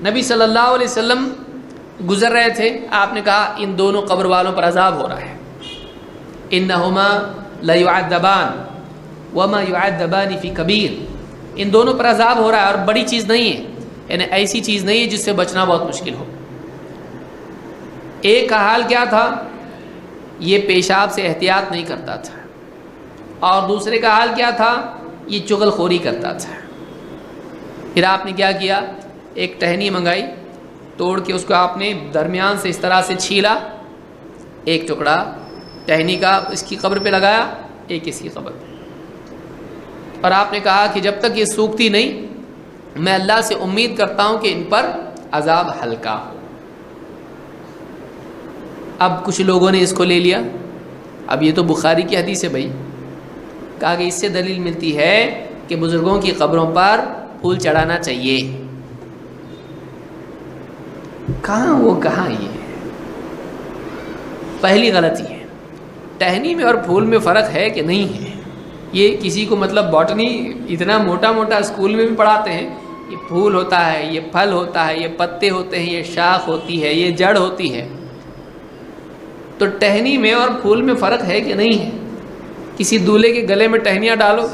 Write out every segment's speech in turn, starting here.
نبی صلی اللہ علیہ وسلم گزر رہے تھے، آپ نے کہا ان دونوں قبر والوں پر عذاب ہو رہا ہے، انہما لیعذبان وما یعذبان فی کبیر، ان دونوں پر عذاب ہو رہا ہے اور بڑی چیز نہیں ہے، یعنی ایسی چیز نہیں ہے جس سے بچنا بہت مشکل ہو۔ ایک کا حال کیا تھا، یہ پیشاب سے احتیاط نہیں کرتا تھا، اور دوسرے کا حال کیا تھا، یہ چغل خوری کرتا تھا۔ پھر آپ نے کیا کیا، ایک ٹہنی منگائی، توڑ کے اس کو آپ نے درمیان سے اس طرح سے چھیلا، ایک ٹکڑا ٹہنی کا اس کی قبر پہ لگایا، ایک اس کی قبر پہ، اور آپ نے کہا کہ جب تک یہ سوکھتی نہیں میں اللہ سے امید کرتا ہوں کہ ان پر عذاب ہلکا ہو۔ اب کچھ لوگوں نے اس کو لے لیا، اب یہ تو بخاری کی حدیث ہے بھائی، کہا کہ اس سے دلیل ملتی ہے کہ بزرگوں کی قبروں پر پھول چڑھانا چاہیے۔ کہاں وہ کہاں یہ پہلی غلطی ہے۔ ٹہنی میں اور پھول میں فرق ہے کہ نہیں ہے، یہ کسی کو مطلب باٹنی اتنا موٹا موٹا اسکول میں بھی پڑھاتے ہیں، یہ پھول ہوتا ہے، یہ پھل ہوتا ہے، یہ پتے ہوتے ہیں، یہ شاخ ہوتی ہے، یہ جڑ ہوتی ہے، تو ٹہنی میں اور پھول میں فرق ہے کہ نہیں ہے؟ کسی دولہے کے گلے میں ٹہنیاں ڈالو،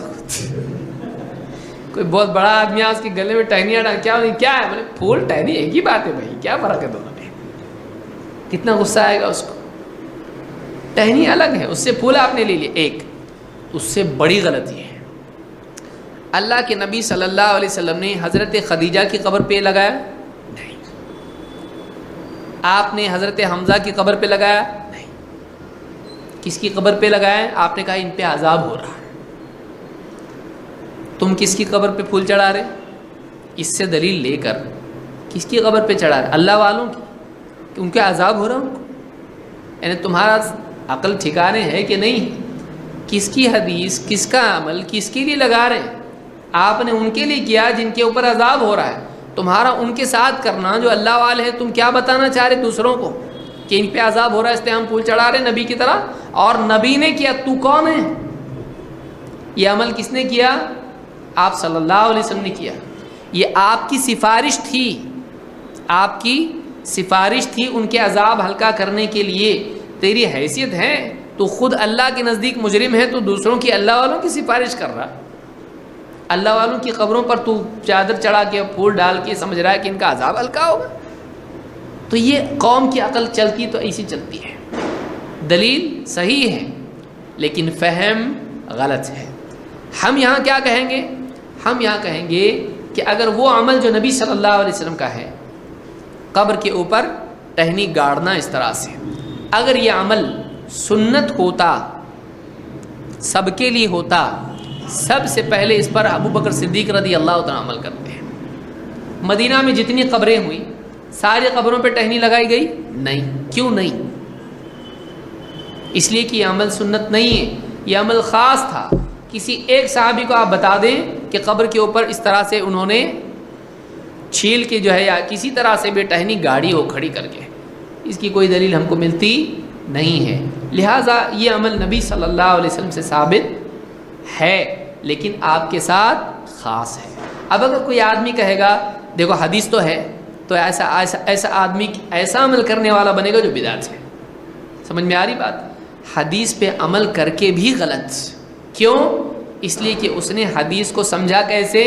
کوئی بہت بڑا آدمی ہے اس کے گلے میں ٹہنیاں ڈال، کیا ہے، بولے پھول ٹہنی ایک ہی بات ہے بھائی، کیا فرق ہے دونوں میں؟ کتنا غصہ آئے گا اس کو۔ ٹہنی الگ ہے، اس سے پھول آپ نے لے لیے، ایک اس سے بڑی غلطی ہے۔ اللہ کے نبی صلی اللہ علیہ وسلم نے حضرت خدیجہ کی قبر پہ لگایا نہیں، آپ نے حضرت حمزہ کی قبر پہ لگایا نہیں، کس کی قبر پہ لگایا؟ آپ نے کہا ان پہ عذاب ہو رہا ہے۔ تم کس کی قبر پہ پھول چڑھا رہے؟ اس سے دلیل لے کر کس کی قبر پہ چڑھا رہے؟ اللہ والوں کی، کہ ان کے عذاب ہو رہا ان کو، یعنی تمہارا عقل ٹھکانے ہے کہ نہیں؟ کس کی حدیث، کس کا عمل، کس کے لیے لگا رہے ہیں؟ آپ نے ان کے لیے کیا جن کے اوپر عذاب ہو رہا ہے، تمہارا ان کے ساتھ کرنا جو اللہ والے ہیں، تم کیا بتانا چاہ رہے دوسروں کو کہ ان پہ عذاب ہو رہا ہے اس لیے ہم پھول چڑھا رہے ہیں نبی کی طرح؟ اور نبی نے کیا، تو کون ہے؟ یہ عمل کس نے کیا؟ آپ صلی اللہ علیہ وسلم نے کیا، یہ آپ کی سفارش تھی، آپ کی سفارش تھی ان کے عذاب ہلکا کرنے کے لیے۔ تیری حیثیت ہے، تو خود اللہ کے نزدیک مجرم ہے، تو دوسروں کی اللہ والوں کی سفارش کر رہا، اللہ والوں کی قبروں پر تو چادر چڑھا کے پھول ڈال کے سمجھ رہا ہے کہ ان کا عذاب ہلکا ہوگا۔ تو یہ قوم کی عقل چلتی تو ایسی چلتی ہے، دلیل صحیح ہے لیکن فہم غلط ہے۔ ہم یہاں کیا کہیں گے؟ ہم یہاں کہیں گے کہ اگر وہ عمل جو نبی صلی اللہ علیہ وسلم کا ہے، قبر کے اوپر ٹہنی گاڑنا اس طرح سے، اگر یہ عمل سنت ہوتا، سب کے لیے ہوتا، سب سے پہلے اس پر ابو بکر صدیق رضی اللہ تعالیٰ عمل کرتے ہیں۔ مدینہ میں جتنی قبریں ہوئیں ساری قبروں پہ ٹہنی لگائی گئی؟ نہیں۔ کیوں نہیں؟ اس لیے کہ یہ عمل سنت نہیں ہے، یہ عمل خاص تھا۔ کسی ایک صحابی کو آپ بتا دیں کہ قبر کے اوپر اس طرح سے انہوں نے چھیل کے جو ہے یا کسی طرح سے بھی ٹہنی گاڑی ہو کھڑی کر کے، اس کی کوئی دلیل ہم کو ملتی نہیں ہے۔ لہٰذا یہ عمل نبی صلی اللہ علیہ وسلم سے ثابت ہے لیکن آپ کے ساتھ خاص ہے۔ اب اگر کوئی آدمی کہے گا دیکھو حدیث تو ہے، تو ایسا آدمی ایسا عمل کرنے والا بنے گا جو بدعت ہے۔ سمجھ میں آ رہی بات؟ حدیث پہ عمل کر کے بھی غلط، کیوں؟ اس لیے کہ اس نے حدیث کو سمجھا کیسے؟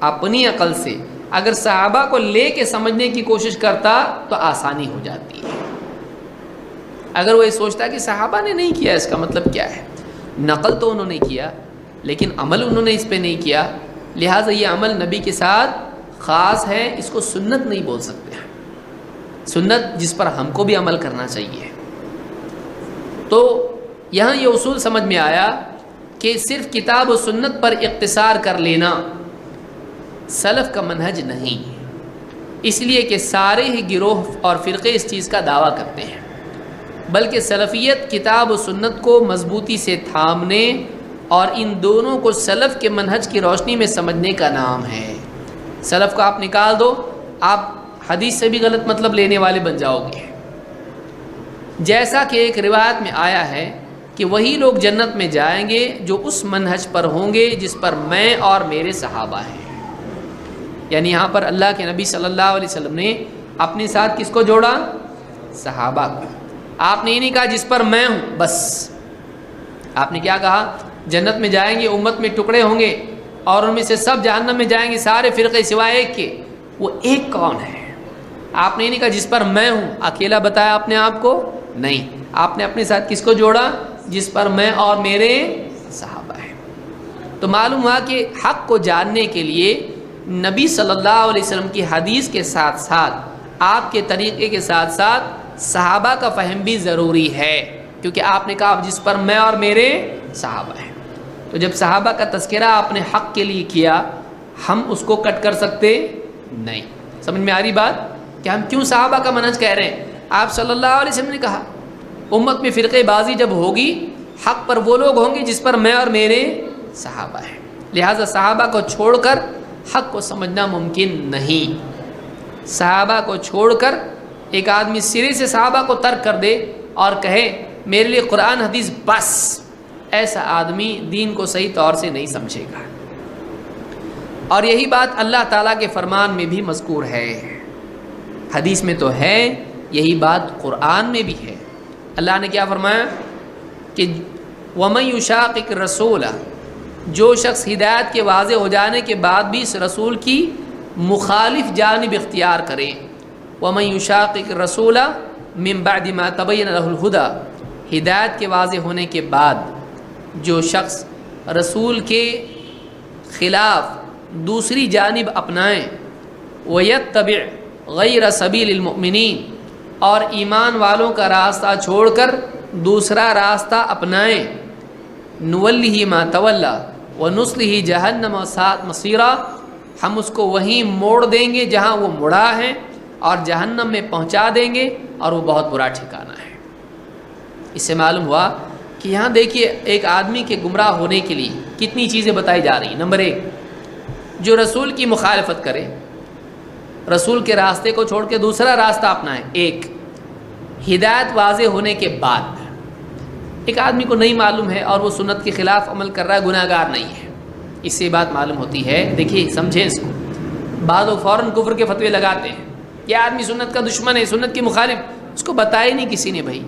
اپنی عقل سے۔ اگر صحابہ کو لے کے سمجھنے کی کوشش کرتا تو آسانی ہو جاتی ہے۔ اگر وہ یہ سوچتا کہ صحابہ نے نہیں کیا، اس کا مطلب کیا ہے؟ نقل تو انہوں نے کیا لیکن عمل انہوں نے اس پہ نہیں کیا، لہٰذا یہ عمل نبی کے ساتھ خاص ہے، اس کو سنت نہیں بول سکتے۔ سنت جس پر ہم کو بھی عمل کرنا چاہیے۔ تو یہاں یہ اصول سمجھ میں آیا کہ صرف کتاب و سنت پر اقتصار کر لینا سلف کا منہج نہیں، اس لیے کہ سارے ہی گروہ اور فرقے اس چیز کا دعویٰ کرتے ہیں، بلکہ سلفیت کتاب و سنت کو مضبوطی سے تھامنے اور ان دونوں کو سلف کے منہج کی روشنی میں سمجھنے کا نام ہے۔ سلف کو آپ نکال دو، آپ حدیث سے بھی غلط مطلب لینے والے بن جاؤ گے۔ جیسا کہ ایک روایت میں آیا ہے کہ وہی لوگ جنت میں جائیں گے جو اس منہج پر ہوں گے جس پر میں اور میرے صحابہ ہیں، یعنی یہاں پر اللہ کے نبی صلی اللہ علیہ وسلم نے اپنے ساتھ کس کو جوڑا؟ صحابہ کو۔ آپ نے یہ نہیں کہا جس پر میں ہوں بس، آپ نے کیا کہا؟ جنت میں جائیں گے، امت میں ٹکڑے ہوں گے اور ان میں سے سب جہنم میں جائیں گے، سارے فرقے سوائے ایک کے۔ وہ ایک کون ہے؟ آپ نے یہ نہیں کہا جس پر میں ہوں، اکیلا بتایا اپنے آپ کو؟ نہیں، آپ نے اپنے ساتھ کس کو جوڑا؟ جس پر میں اور میرے صحابہ ہیں۔ تو معلوم ہوا کہ حق کو جاننے کے لیے نبی صلی اللہ علیہ وسلم کی حدیث کے ساتھ ساتھ، آپ کے طریقے کے ساتھ ساتھ صحابہ کا فہم بھی ضروری ہے، کیونکہ آپ نے کہا جس پر میں اور میرے صحابہ ہیں۔ تو جب صحابہ کا تذکرہ آپ نے حق کے لیے کیا، ہم اس کو کٹ کر سکتے نہیں۔ سمجھ میں آ رہی بات کہ ہم کیوں صحابہ کا منہج کہہ رہے ہیں؟ آپ صلی اللہ علیہ وسلم نے کہا امت میں فرقے بازی جب ہوگی، حق پر وہ لوگ ہوں گے جس پر میں اور میرے صحابہ ہیں، لہٰذا صحابہ کو چھوڑ کر حق کو سمجھنا ممکن نہیں۔ صحابہ کو چھوڑ کر ایک آدمی سرے سے صحابہ کو ترک کر دے اور کہے میرے لیے قرآن حدیث بس، ایسا آدمی دین کو صحیح طور سے نہیں سمجھے گا۔ اور یہی بات اللہ تعالیٰ کے فرمان میں بھی مذکور ہے، حدیث میں تو ہے، یہی بات قرآن میں بھی ہے۔ اللہ نے کیا فرمایا کہ وَمَن يُشَاقِقِ الرَّسُولَ، جو شخص ہدایت کے واضح ہو جانے کے بعد بھی اس رسول کی مخالف جانب اختیار کرے، وَمَن يُشَاقِقِ الرَّسُولَ مِن بَعْدِ مَا تَبَيَّنَ لَهُ الْهُدَى، ہدایت کے واضح ہونے کے بعد جو شخص رسول کے خلاف دوسری جانب اپنائیں، وَيَتَّبِعْ غَيْرَ سَبِيلِ الْمُؤْمِنِينَ، اور ایمان والوں کا راستہ چھوڑ کر دوسرا راستہ اپنائیں، نُوَلِّهِ مَا تَوَلَّى وَنُصْلِهِ جَهَنَّمَ وَسَاءَتْ مَصِيرًا، ہم اس کو وہیں موڑ دیں گے جہاں وہ مڑا ہے اور جہنم میں پہنچا دیں گے اور وہ بہت برا ٹھکانہ ہے۔ اس سے معلوم ہوا کہ یہاں دیکھیے ایک آدمی کے گمراہ ہونے کے لیے کتنی چیزیں بتائی جا رہی ہیں۔ نمبر 1، جو رسول کی مخالفت کرے، رسول کے راستے کو چھوڑ کے دوسرا راستہ اپنائے، ایک ہدایت واضح ہونے کے بعد ایک آدمی کو نہیں معلوم ہے اور وہ سنت کے خلاف عمل کر رہا ہے، گناہ گار نہیں ہے، اس سے بات معلوم ہوتی ہے۔ دیکھیے سمجھیں اس کو، بعض لوگ فوراً کفر کے فتوے لگاتے ہیں، یہ آدمی سنت کا دشمن ہے، سنت کی مخالف، اس کو بتایا نہیں کسی نے۔ بھائی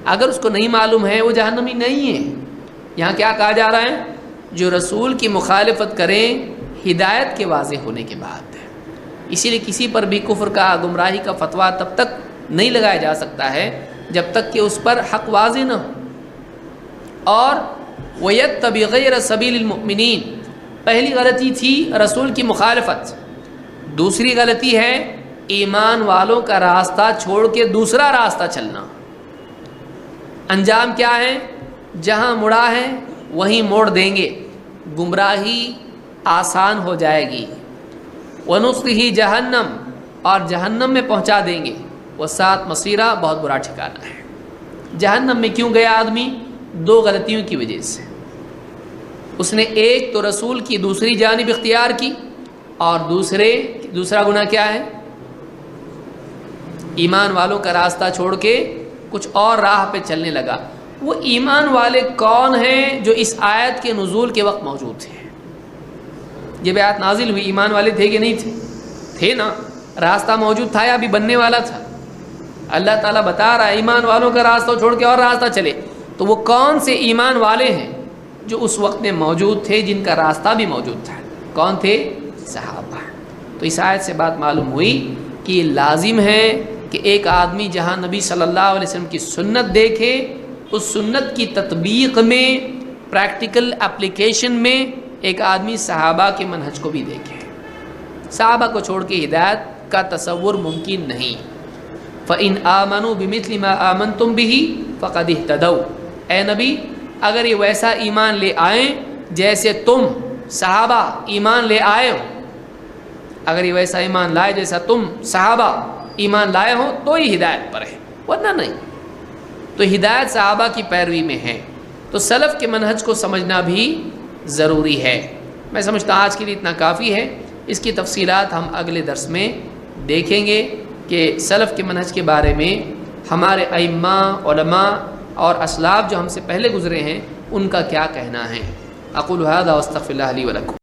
اگر اس کو نہیں معلوم ہے وہ جہنمی نہیں ہے۔ یہاں کیا کہا جا رہا ہے؟ جو رسول کی مخالفت کریں ہدایت کے واضح ہونے کے بعد۔ اسی لیے کسی پر بھی کفر کا، گمراہی کا فتویٰ تب تک نہیں لگایا جا سکتا ہے جب تک کہ اس پر حق واضح نہ ہو۔ اور وَيَتَّبِعْ غَيْرَ سَبِيلِ الْمُؤْمِنِينَ، پہلی غلطی تھی رسول کی مخالفت، دوسری غلطی ہے ایمان والوں کا راستہ چھوڑ کے دوسرا راستہ چلنا۔ انجام کیا ہے؟ جہاں مڑا ہے وہیں موڑ دیں گے، گمراہی آسان ہو جائے گی۔ وَنُصْلِهِ جَهَنَّمَ، اور جہنم میں پہنچا دیں گے۔ وَسَاءَتْ مَصِيرًا، بہت برا ٹھکانہ ہے۔ جہنم میں کیوں گیا آدمی؟ دو غلطیوں کی وجہ سے۔ اس نے ایک تو رسول کی دوسری جانب اختیار کی، اور دوسرا گناہ کیا ہے؟ ایمان والوں کا راستہ چھوڑ کے کچھ اور راہ پہ چلنے لگا۔ وہ ایمان والے کون ہیں جو اس آیت کے نزول کے وقت موجود تھے؟ جب آیت نازل ہوئی ایمان والے تھے کہ نہیں تھے؟ تھے نا، راستہ موجود تھا یا ابھی بننے والا تھا؟ اللہ تعالیٰ بتا رہا ہے ایمان والوں کا راستہ چھوڑ کے اور راستہ چلے۔ تو وہ کون سے ایمان والے ہیں جو اس وقت میں موجود تھے، جن کا راستہ بھی موجود تھا؟ کون تھے؟ صحابہ۔ تو اس آیت سے بات معلوم ہوئی کہ یہ لازم ہے کہ ایک آدمی جہاں نبی صلی اللہ علیہ وسلم کی سنت دیکھے، اس سنت کی تطبیق میں، پریکٹیکل اپلیکیشن میں ایک آدمی صحابہ کے منہج کو بھی دیکھے۔ صحابہ کو چھوڑ کے ہدایت کا تصور ممکن نہیں۔ فَإِنْ آمَنُوا بِمِثْلِ مَا آمَنْتُمْ بِهِ فَقَدِ اهْتَدَوْا، اے نبی اگر یہ ویسا ایمان لے آئیں جیسے تم صحابہ ایمان لے آئے ہو، اگر یہ ویسا ایمان لائے جیسا تم صحابہ ایمان لائے ہو تو ہی ہدایت پر ہے، ورنہ نہیں۔ تو ہدایت صحابہ کی پیروی میں ہے، تو سلف کے منہج کو سمجھنا بھی ضروری ہے۔ میں سمجھتا ہوں آج کے لیے اتنا کافی ہے، اس کی تفصیلات ہم اگلے درس میں دیکھیں گے کہ سلف کے منہج کے بارے میں ہمارے ائمہ، علماء اور اسلاف جو ہم سے پہلے گزرے ہیں ان کا کیا کہنا ہے۔ اقول ھذا واستغفر اللہ لی ولکم۔